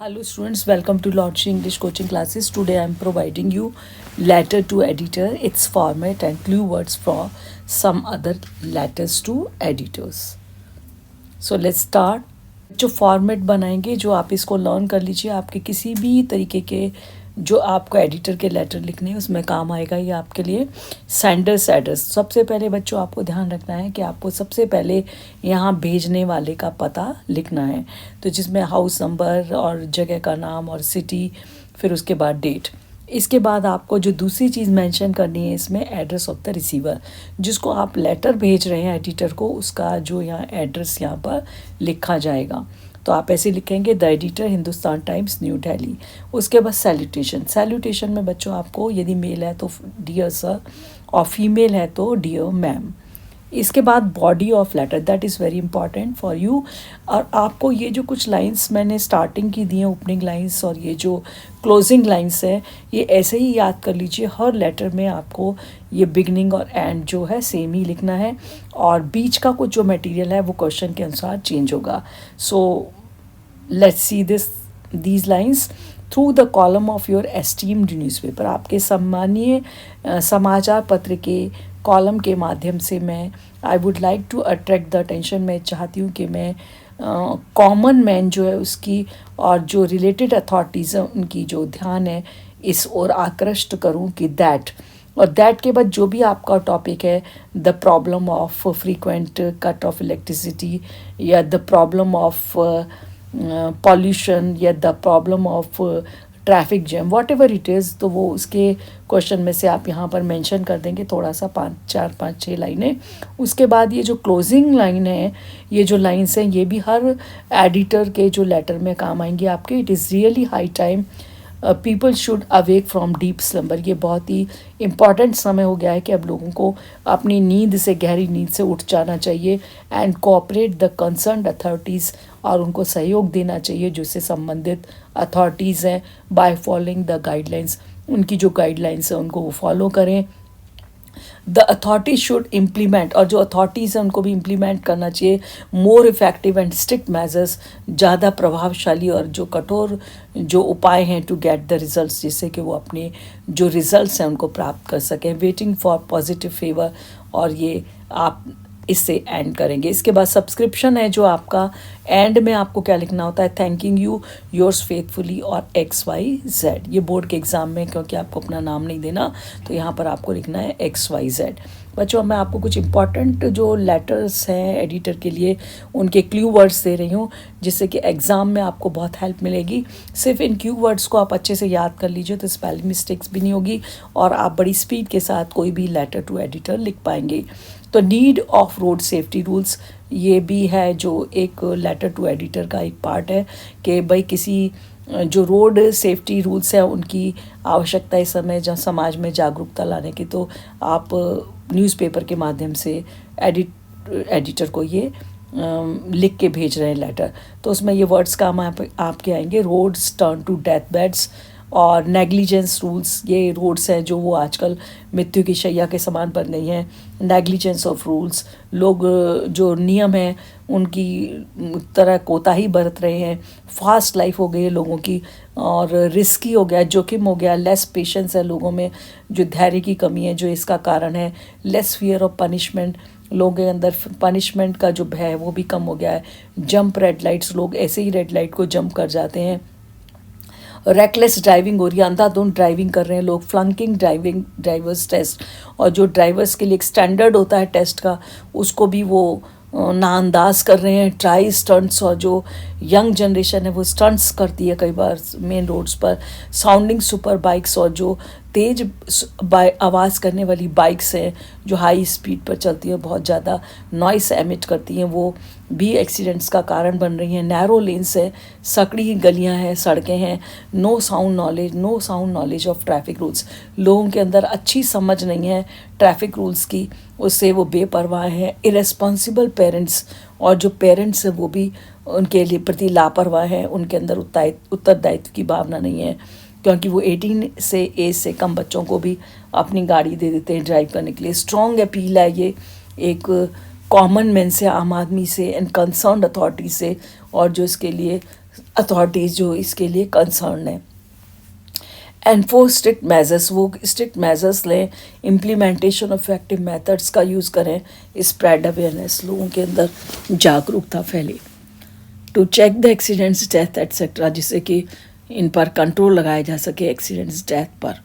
Hello students, welcome to Lordship English coaching classes. Today I am providing you letter to editor, its format and clue words for some other letters to editors. So let's start. जो format बनाएंगे, जो आप इसको learn कर लीजिए, आपके किसी भी तरीके के जो आपको एडिटर के लेटर लिखने हैं उसमें काम आएगा ये आपके लिए. Sender's address. सबसे पहले बच्चों आपको ध्यान रखना है कि आपको सबसे पहले यहाँ भेजने वाले का पता लिखना है, तो जिसमें हाउस नंबर और जगह का नाम और सिटी, फिर उसके बाद डेट. इसके बाद आपको जो दूसरी चीज़ मेंशन करनी है इसमें एड्रेस ऑफ द रिसीवर, जिसको आप लेटर भेज रहे हैं एडिटर को, उसका जो यहाँ एड्रेस यहाँ पर लिखा जाएगा. तो आप ऐसे लिखेंगे the editor Hindustan times new Delhi. उसके बाद सैल्यूटेशन. सैल्यूटेशन में बच्चों आपको यदि मेल है तो डियर सर और फीमेल है तो डियर मैम. इसके बाद body of letter, that is very important for you. और आपको ये जो कुछ लाइंस मैंने स्टार्टिंग की दी हैं, ओपनिंग लाइंस और ये जो क्लोजिंग लाइंस है, ये ऐसे ही याद कर लीजिए. हर लेटर में आपको ये बिगनिंग और एंड जो है सेम ही लिखना है, और बीच का कुछ जो मटेरियल है वो क्वेश्चन के अनुसार चेंज होगा. So let's see these lines. Through the column of your esteemed newspaper, आपके सम्मानीय समाचार पत्र के कॉलम के माध्यम से मैं I would like to attract the attention, मैं चाहती हूँ कि मैं कॉमन मैन जो है उसकी और जो रिलेटेड अथॉरिटीज़ हैं उनकी जो ध्यान है इस ओर आकृष्ट करूँ कि दैट, और दैट के बाद जो भी आपका टॉपिक है, the problem of frequent cut off electricity, या द प्रॉब्लम ऑफ पॉल्यूशन, या the problem of traffic jam, what ever it is, तो वो उसके क्वेश्चन में से आप यहाँ पर मेंशन कर देंगे थोड़ा सा 5-6 लाइनें. उसके बाद ये जो क्लोजिंग लाइन है, ये जो लाइन्स हैं ये भी हर एडिटर के जो लेटर में काम आएंगी आपके. It is really high time people should awake from deep slumber. ये बहुत ही इम्पॉर्टेंट समय हो गया है कि अब लोगों को अपनी नींद से, गहरी नींद से उठ जाना चाहिए. And cooperate the concerned authorities, और उनको सहयोग देना चाहिए जिससे संबंधित अथॉरिटीज़ हैं, बाय फॉलोइंग द गाइडलाइंस. उनकी जो गाइडलाइंस हैं उनको वो फॉलो करें. द अथॉरिटी शुड इम्प्लीमेंट, और जो अथॉरिटीज़ हैं उनको भी इम्प्लीमेंट करना चाहिए मोर इफ़ेक्टिव एंड स्ट्रिक्ट मेजर्स, ज़्यादा प्रभावशाली और जो कठोर जो उपाय हैं टू गेट द रिजल्ट्स, जिससे कि वो अपने जो रिजल्ट्स हैं उनको प्राप्त कर सकें. वेटिंग फॉर पॉजिटिव फेवर, और ये आप इससे एंड करेंगे. इसके बाद सब्सक्रिप्शन है, जो आपका एंड में आपको क्या लिखना होता है, थैंकिंग यू योर्स फेथफुली और XYZ. ये बोर्ड के एग्ज़ाम में क्योंकि आपको अपना नाम नहीं देना तो यहाँ पर आपको लिखना है XYZ. बच्चों मैं आपको कुछ इंपॉर्टेंट जो लेटर्स हैं एडिटर के लिए उनके क्लू वर्ड्स दे रही हूँ, जिससे कि एग्ज़ाम में आपको बहुत हेल्प मिलेगी. सिर्फ इन क्लू वर्ड्स को आप अच्छे से याद कर लीजिए तो स्पेलिंग मिस्टेक्स भी नहीं होगी और आप बड़ी स्पीड के साथ कोई भी लेटर टू एडिटर लिख पाएंगे. तो need of road safety rules, ये भी है जो एक लेटर टू एडिटर का एक पार्ट है कि भाई किसी जो रोड सेफ्टी रूल्स हैं उनकी आवश्यकता इस समय जहाँ समाज में जागरूकता लाने की, तो आप न्यूज़पेपर के माध्यम से एडिटर को ये लिख के भेज रहे हैं लेटर. तो उसमें ये वर्ड्स काम आपके आएंगे. Roads turn to death beds, और नेग्लिजेंस रूल्स, ये रोड्स हैं जो वो आजकल मृत्यु की शैया के समान बन गई हैं. नेग्लिजेंस ऑफ रूल्स, लोग जो नियम हैं उनकी तरह कोताही बरत रहे हैं. फास्ट लाइफ हो गई है लोगों की और रिस्की हो गया, जोखिम हो गया. लेस पेशेंस है लोगों में, जो धैर्य की कमी है जो इसका कारण है. लेस फियर ऑफ पनिशमेंट, लोगों के अंदर पनिशमेंट का जो भय है वो भी कम हो गया है. जंप रेड लाइट्स, लोग ऐसे ही रेड लाइट को जंप कर जाते हैं. रेकलेस ड्राइविंग हो रही है, अंधाधुंध ड्राइविंग कर रहे हैं लोग. फ्लंकिंग ड्राइवर्स टेस्ट, और जो ड्राइवर्स के लिए एक स्टैंडर्ड होता है टेस्ट का उसको भी वो नाअंदाज कर रहे हैं. ट्राई स्टंट्स, और जो यंग जनरेशन है वो स्टंट्स करती है कई बार मेन रोड्स पर. साउंडिंग सुपर बाइक्स, और जो तेज आवाज़ करने वाली बाइक्स हैं जो हाई स्पीड पर चलती हैं, बहुत ज़्यादा नॉइस एमिट करती हैं, वो भी एक्सीडेंट्स का कारण बन रही हैं. नैरो लेन्स है, सकड़ी गलियां हैं, सड़कें हैं. No sound knowledge of traffic rules, लोगों के अंदर अच्छी समझ नहीं है ट्रैफिक रूल्स की, उससे वो बेपरवाह हैं. इरेस्पॉन्सिबल पेरेंट्स, और जो पेरेंट्स हैं वो भी उनके लिए प्रति लापरवाह हैं, उनके अंदर उत्तरदायित्व की भावना नहीं है, क्योंकि वो 18 से एज से कम बच्चों को भी अपनी गाड़ी दे देते हैं ड्राइव करने के लिए. स्ट्रॉन्ग अपील है ये एक कॉमन मैन से, आम आदमी से, एंड कंसर्न्ड अथॉरिटी से, और जो इसके लिए अथॉरिटीज़ जो इसके लिए कंसर्न है। एनफोर्स स्ट्रिक्ट मेजर्स, वो स्ट्रिक्ट मेजर्स लें, इम्प्लीमेंटेशन ऑफ इफेक्टिव मेथड्स का यूज़ करें, स्प्रेड अवेयरनेस, लोगों के अंदर जागरूकता फैले, to check the accidents death etcetera, जिससे कि इन पर कंट्रोल लगाया जा सके एक्सीडेंट्स डेथ पर।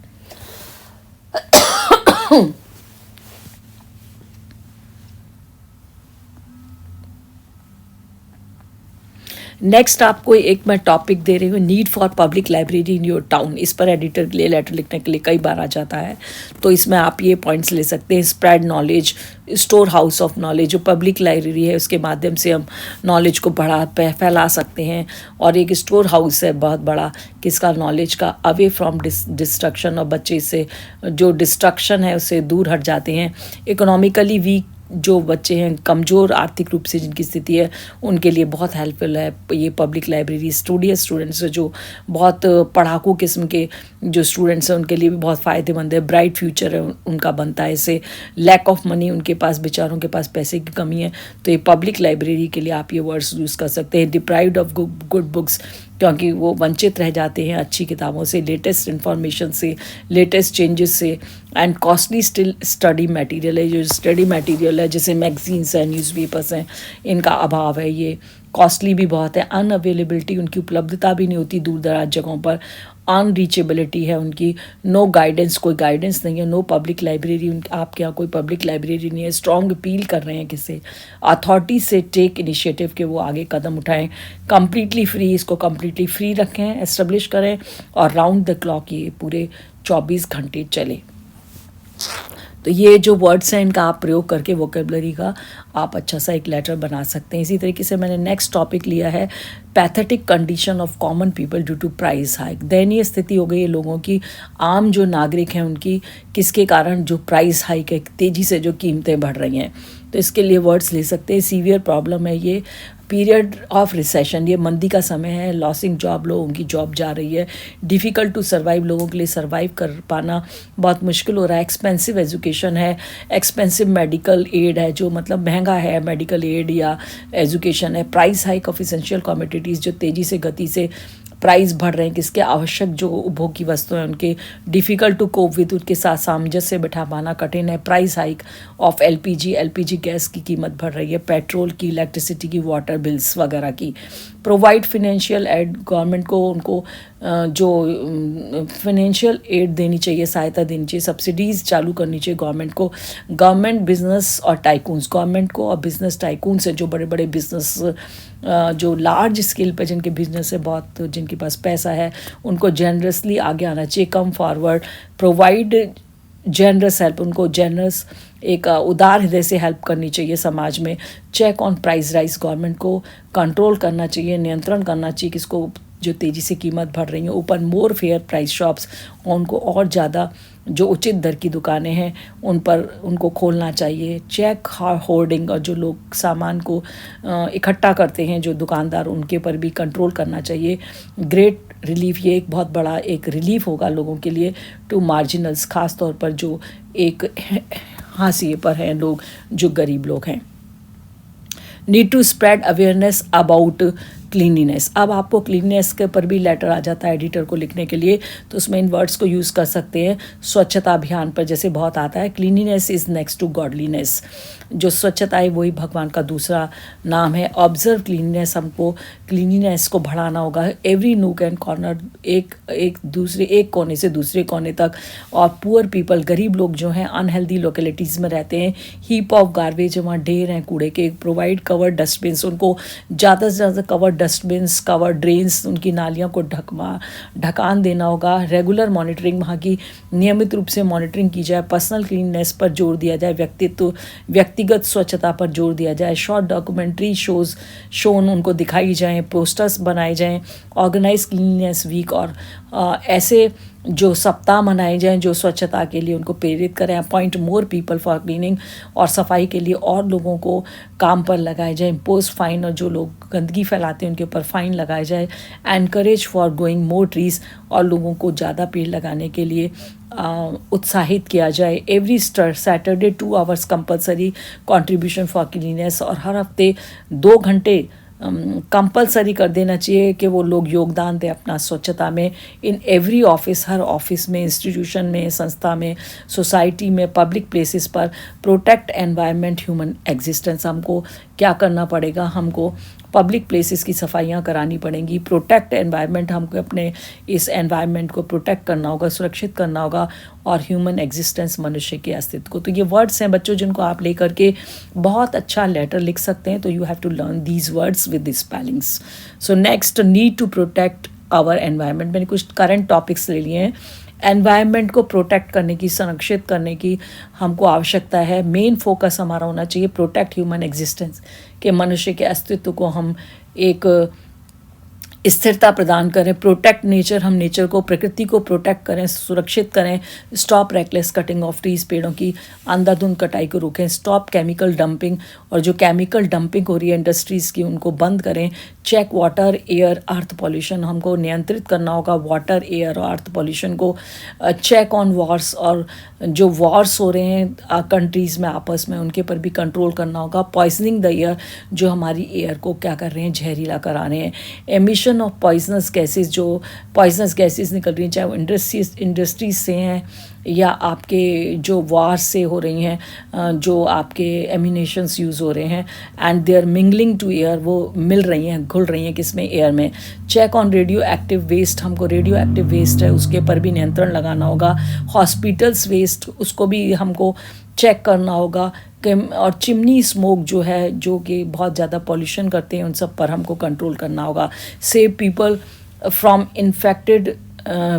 नेक्स्ट आपको एक मैं टॉपिक दे रही हूँ, need for public library in your town. इस पर एडिटर के लिए लेटर लिखने के लिए कई बार आ जाता है, तो इसमें आप ये पॉइंट्स ले सकते हैं। Spread knowledge, store house of knowledge, जो पब्लिक लाइब्रेरी है उसके माध्यम से हम नॉलेज को फैला सकते हैं, और एक स्टोर हाउस है बहुत बड़ा किसका, नॉलेज का, अवे फ्रॉम डिस्ट्रक्शन, और बच्चे इससे जो डिस्ट्रक्शन है उससे दूर हट जाते हैं। इकोनॉमिकली वीक जो बच्चे हैं, कमज़ोर आर्थिक रूप से जिनकी स्थिति है, उनके लिए बहुत हेल्पफुल है ये पब्लिक लाइब्रेरी। स्टूडेंट्स जो बहुत पढ़ाकू किस्म के जो स्टूडेंट्स हैं उनके लिए भी बहुत फ़ायदेमंद है, ब्राइट फ्यूचर है उनका बनता है इससे। लैक ऑफ मनी, उनके पास बेचारों के पास पैसे की कमी है, तो ये पब्लिक लाइब्रेरी के लिए आप ये वर्ड्स यूज़ कर सकते हैं। डिप्राइव्ड ऑफ गुड बुक्स, क्योंकि वो वंचित रह जाते हैं अच्छी किताबों से, लेटेस्ट इन्फॉर्मेशन से, लेटेस्ट चेंजेस से। And costly still study material है, जो स्टडी मटेरियल है जैसे मैगजीन्स हैं, न्यूज़पेपर्स हैं, इनका अभाव है, ये कॉस्टली भी बहुत है। अनअवेलेबिलिटी, उनकी उपलब्धता भी नहीं होती दूर दराज जगहों पर। अनरीचेबिलिटी है उनकी, नो गाइडेंस, कोई गाइडेंस नहीं है, नो पब्लिक लाइब्रेरी, आपके यहाँ कोई पब्लिक लाइब्रेरी नहीं है। स्ट्रॉन्ग अपील कर रहे हैं किसे, अथॉरिटी से टेक इनिशिएटिव के वो आगे कदम उठाएं। कम्प्लीटली फ्री, इसको कम्प्लीटली फ्री रखें, एस्टेब्लिश करें, और राउंड द क्लॉक ये पूरे 24 घंटे चले। तो ये जो वर्ड्स हैं इनका आप प्रयोग करके वोकेबलरी का आप अच्छा सा एक लेटर बना सकते हैं। इसी तरीके से मैंने नेक्स्ट टॉपिक लिया है, pathetic condition of common people due to price hike. दयनीय स्थिति हो गई है लोगों की, आम जो नागरिक हैं उनकी, किसके कारण, जो प्राइस हाइक है, तेज़ी से जो कीमतें बढ़ रही हैं। तो इसके लिए वर्ड्स ले सकते हैं। सीवियर प्रॉब्लम है ये, पीरियड ऑफ रिसेशन, ये मंदी का समय है, लॉसिंग जॉब, लोगों की जॉब जा रही है। डिफ़िकल्ट टू सर्वाइव, लोगों के लिए सर्वाइव कर पाना बहुत मुश्किल हो रहा है। एक्सपेंसिव एजुकेशन है, एक्सपेंसिव मेडिकल एड है, जो मतलब महंगा है मेडिकल एड या एजुकेशन है। Price hike of essential commodities, जो तेज़ी से गति से प्राइस बढ़ रहे हैं, किसके, आवश्यक जो उपभोग की वस्तुएं उनके, डिफ़िकल्ट टू कोप विद, उनके साथ सामंजस्य बिठा पाना कठिन है। Price hike of LPG gas की कीमत बढ़ रही है, पेट्रोल की, इलेक्ट्रिसिटी की, वाटर बिल्स वगैरह की। प्रोवाइड फिनेंशियल एड, गवर्नमेंट को उनको जो फिनेंशियल एड देनी चाहिए, सहायता देनी चाहिए, सब्सिडीज़ चालू करनी चाहिए गवर्नमेंट को। गवर्नमेंट, बिजनेस और टाइकून्स, गवर्नमेंट को और बिजनेस टाइकून्स हैं जो बड़े बड़े बिजनेस जो लार्ज स्केल पे जिनके बिजनेस है, बहुत जिनके पास पैसा है, उनको जेनरसली आगे आना चाहिए, come forward. Provide generous help, उनको जेनरस एक उदार हृदय से हेल्प करनी चाहिए समाज में। Check on price rise, government को कंट्रोल करना चाहिए, नियंत्रण करना चाहिए किसको, जो तेज़ी से कीमत बढ़ रही है। ओपन मोर फेयर प्राइस शॉप्स, उनको और ज़्यादा जो उचित दर की दुकानें हैं उन पर उनको खोलना चाहिए। चेक होर्डिंग, और जो लोग सामान को इकट्ठा करते हैं जो दुकानदार, उनके पर भी कंट्रोल करना चाहिए। ग्रेट रिलीफ, ये एक बहुत बड़ा एक रिलीफ होगा लोगों के लिए, टू मार्जिनल्स, ख़ास तौर पर जो एक हाशिए पर हैं लोग, जो गरीब लोग हैं। Need to spread awareness about cleanliness, अब आपको क्लीनिनेस के पर भी लेटर आ जाता है एडिटर को लिखने के लिए, तो उसमें इन वर्ड्स को यूज़ कर सकते हैं। स्वच्छता अभियान पर जैसे बहुत आता है, cleanliness is next to godliness, जो स्वच्छता है वही भगवान का दूसरा नाम है। ऑब्जर्व क्लीनिनेस, हमको क्लीनिनेस को बढ़ाना होगा। एवरी नूक एंड कॉर्नर, एक कोने से दूसरे कोने तक। और पुअर पीपल, गरीब लोग जो हैं अनहेल्दी लोकेलिटीज़ में रहते हैं। हीप ऑफ गार्बेज, वहाँ ढेर हैं कूड़े के। प्रोवाइड कवर डस्टबिन्स, उनको ज़्यादा से ज़्यादा कवर डस्टबिन्स, कवर ड्रेन्स, उनकी नालियों को ढकान देना होगा। रेगुलर मॉनिटरिंग, वहाँ की नियमित रूप से मॉनिटरिंग की जाए। पर्सनल क्लीननेस पर जोर दिया जाए, व्यक्तिगत स्वच्छता पर जोर दिया जाए। शॉर्ट डॉक्यूमेंट्री शोन उनको दिखाई जाएँ, पोस्टर्स बनाए जाएँ। ऑर्गेनाइज क्लीननेस वीक, और ऐसे जो सप्ताह मनाए जाएं जो स्वच्छता के लिए उनको प्रेरित करें। Appoint more people for cleaning, और सफाई के लिए और लोगों को काम पर लगाए जाए। इम्पोज फाइन, और जो लोग गंदगी फैलाते हैं उनके ऊपर फाइन लगाए जाए। Encourage for growing more trees, और लोगों को ज़्यादा पेड़ लगाने के लिए उत्साहित किया जाए। Every Saturday 2 hours compulsory contribution for cleanness, और हर हफ्ते 2 घंटे कंपलसरी कर देना चाहिए कि वो लोग योगदान दें अपना स्वच्छता में in every office, her office में, इंस्टीट्यूशन में, संस्था में, सोसाइटी में, पब्लिक प्लेसेस पर। प्रोटेक्ट एनवायरनमेंट ह्यूमन एग्जिस्टेंस, हमको क्या करना पड़ेगा, हमको पब्लिक प्लेसेस की सफाइयाँ करानी पड़ेंगी। प्रोटेक्ट एनवायरनमेंट, हमको अपने इस एनवायरनमेंट को प्रोटेक्ट करना होगा, सुरक्षित करना होगा। और ह्यूमन एग्जिस्टेंस, मनुष्य के अस्तित्व को। तो ये वर्ड्स हैं बच्चों जिनको आप लेकर के बहुत अच्छा लेटर लिख सकते हैं। तो you have to learn these words with this spellings. So next, need to protect our environment. मैंने कुछ करंट टॉपिक्स ले लिए हैं। एनवायरनमेंट को प्रोटेक्ट करने की, संरक्षित करने की हमको आवश्यकता है। मेन फोकस हमारा होना चाहिए प्रोटेक्ट ह्यूमन एग्जिस्टेंस, के मनुष्य के अस्तित्व को हम एक स्थिरता प्रदान करें। प्रोटेक्ट नेचर, हम नेचर को, प्रकृति को प्रोटेक्ट करें, सुरक्षित करें। Stop reckless cutting of trees, पेड़ों की अंधाधुंध कटाई को रोकें। स्टॉप केमिकल डंपिंग, और जो केमिकल डंपिंग हो रही है इंडस्ट्रीज़ की उनको बंद करें। चेक वाटर, एयर, अर्थ पॉल्यूशन, हमको नियंत्रित करना होगा वाटर, एयर और अर्थ पॉल्यूशन को। चेक ऑन वॉर्स, और जो वॉर्स हो रहे हैं कंट्रीज़ में आपस में, उनके पर भी कंट्रोल करना होगा। पॉइजनिंग द एयर, जो हमारी एयर को क्या कर रहे हैं, जहरीला करा रहे हैं। एमिशन ऑफ पॉइजनस गैसेस, जो पॉइजनस गैसेस निकल रही हैं, चाहे वो इंडस्ट्रीज से हैं या आपके जो वार से हो रही हैं, जो आपके एमिनेशंस यूज़ हो रहे हैं, and they are mingling to air, वो मिल रही हैं, घुल रही हैं किसमें, एयर में। Check on radioactive waste, हमको रेडियो एक्टिव वेस्ट है उसके पर भी नियंत्रण लगाना होगा। हॉस्पिटल्स वेस्ट, उसको भी हमको चेक करना होगा। और चिमनी स्मोक जो है, जो कि बहुत ज़्यादा पॉल्यूशन करते हैं, उन सब पर हमको कंट्रोल करना होगा। Save people from infected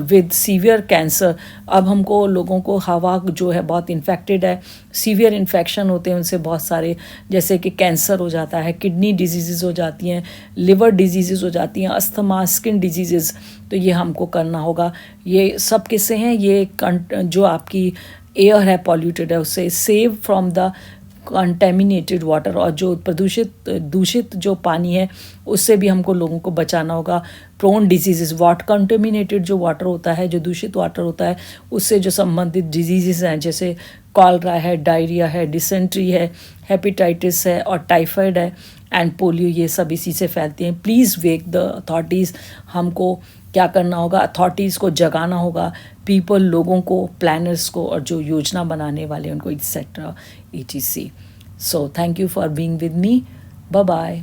with severe cancer, अब हमको लोगों को, हवा जो है बहुत इन्फेक्टेड है, सीवियर इन्फेक्शन होते हैं उनसे बहुत सारे, जैसे कि कैंसर हो जाता है, किडनी डिजीज़ हो जाती हैं, लिवर डिजीज़ हो जाती हैं, अस्थमा, स्किन डिजीज़। तो ये हमको करना होगा। ये सब किससे हैं, ये जो आपकी एयर है पॉल्यूटेड है उससे। Save from the contaminated water, और जो दूषित जो पानी है उससे भी हमको लोगों को बचाना होगा। प्रोन डिजीज़, वाटर कंटेमिनेटेड जो वाटर होता है, जो दूषित वाटर होता है, उससे जो संबंधित डिजीज़ हैं, जैसे कॉलरा है, डायरिया है, डिसेंट्री है, हेपेटाइटिस है और टाइफाइड है एंड पोलियो, ये सब इसी से फैलती हैं। प्लीज़ वेक द अथॉरिटीज़, हमको क्या करना होगा, अथॉरिटीज़ को जगाना होगा, पीपल, लोगों को, प्लानर्स को, और जो योजना बनाने वाले उनको, etcetera, etc. So thank you for being with me. Bye bye.